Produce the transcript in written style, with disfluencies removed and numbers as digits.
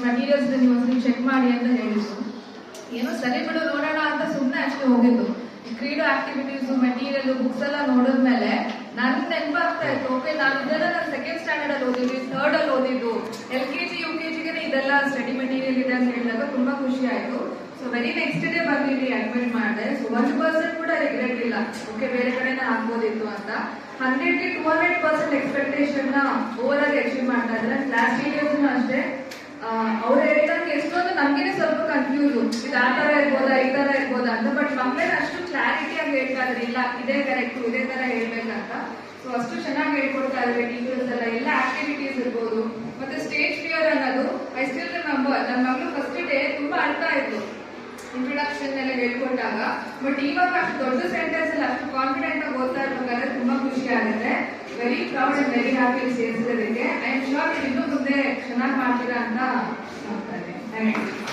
Materials ನೀವು ಒಂದ್ಸರಿ check ಮಾಡಿ ಅಂತ ಹೇಳಿದ್ರು. ಏನೋ ಸರಿ ಬಿಡು ನೋಡೋಣ ಅಂತ ಸುಮ್ಮನೆ ಅಷ್ಟೇ ಹೋಗಿದ್ದು. ಕ್ರೀಡೋ ಆಕ್ಟಿವಿಟೀಸ್ ಮೆಟೀರಿಯಲ್ ಬುಕ್ಸ್ ಎಲ್ಲ ನೋಡಿದ್ಮೇಲೆ ನನ್ಗೆ ನೆನಪಾಗ್ತಾ ಇತ್ತು, ಓಕೆ ನಾನು ಇದೆಲ್ಲ ನಾನು ಸೆಕೆಂಡ್ ಸ್ಟ್ಯಾಂಡರ್ಡ್ ಅಲ್ಲಿ ಓದಿದ್ವಿ, ಥರ್ಡ್ ಅಲ್ಲಿ ಓದಿದ್ದು, LKG UKG ಇದೆಲ್ಲ ಸ್ಟಡಿ ಮೆಟೀರಿಯಲ್ ಇದೆ ಅಂತ ಹೇಳಿದಾಗ ತುಂಬಾ ಖುಷಿ ಆಯ್ತು. ಸೊ ವೆರಿ ನೆಕ್ಸ್ಟ್ ಡೇ ಬಂದು ಇಲ್ಲಿ ಅಡ್ಮಿಟ್ ಮಾಡಿದೆ. ಸೊ 1% ಕೂಡ ರಿಗ್ರೆಟ್ ಇಲ್ಲ, ಓಕೆ ಬೇರೆ ಕಡೆನೇ ಹಾಕ್ಬೋದಿತ್ತು ಅಂತ. 100ಗೆ 200% ಎಕ್ಸ್ಪೆಕ್ಟೇಷನ್ ನ ಓವರ್ ಆಗಿ ಅಚೀವ್ ಮಾಡ್ತಾ ಇದ್ದಾರೆ. ಕ್ಲಾಸ್ ಟೀಚರ್ಸ್ ಅಷ್ಟೇ ಅವ್ರು ಹೇಳಿದಂಗೆ ಎಷ್ಟೊಂದು ನಮ್ಗೇನೆ ಸ್ವಲ್ಪ ಕನ್ಫ್ಯೂಸ್, ಇದು ಆ ತರ ಇರ್ಬೋದಾ ಈ ತರ ಇರ್ಬೋದಾ ಅಂತ. ಬಟ್ ಮಕ್ಕಳನ್ನ ಅಷ್ಟು ಕ್ಲಾರಿಟಿ ಆಗಿ ಹೇಳ್ತಾ ಇದ್ರೆ ಇಲ್ಲ ಇದೇ ಕರೆಕ್ಟ್ ಇದೇ ತರ ಹೇಳ್ಬೇಕಂತ. ಸೊ ಅಷ್ಟು ಚೆನ್ನಾಗಿ ಹೇಳ್ಕೊಡ್ತಾ ಇದ್ರೆ ಟೀಚರ್ಸ್ ಎಲ್ಲ ಆಕ್ಟಿವಿಟೀಸ್ ಇರ್ಬೋದು. ಮತ್ತೆ ಸ್ಟೇಜ್ ಫಿಯರ್ ಅನ್ನೋದು ಐ ಸ್ಟಿಲ್ ರಿಮೆಂಬರ್. ನನ್ನ ಮಗಳು ಫಸ್ಟ್ ಡೇ ತುಂಬಾ ಅಳ್ತಾ ಇತ್ತು ಇಂಟ್ರೊಡಕ್ಷನ್ ಎಲ್ಲ ಹೇಳ್ಕೊಟ್ಟಾಗ. ಬಟ್ ಇವಾಗ ಅಷ್ಟು ದೊಡ್ಡ ಸೆಂಟೆನ್ಸ್ ಅಲ್ಲಿ ಅಷ್ಟು ಕಾನ್ಫಿಡೆಂಟ್ ಆಗಿ ಓದ್ತಾ ಇರ್ಬೇಕಾದ್ರೆ ತುಂಬಾ ಖುಷಿ ಆಗುತ್ತೆ. Very proud and very happy ಸೇರಿಸೋದಕ್ಕೆ. ಐ ಆಮ್ ಶೋರ್ ಇನ್ನೂ ಮುಂದೆ ಚೆನ್ನಾಗಿ ಮಾಡ್ತೀರಾ ಅಂತ ನೋಡ್ತಾ ಇದ್ದೀನಿ. Thank you.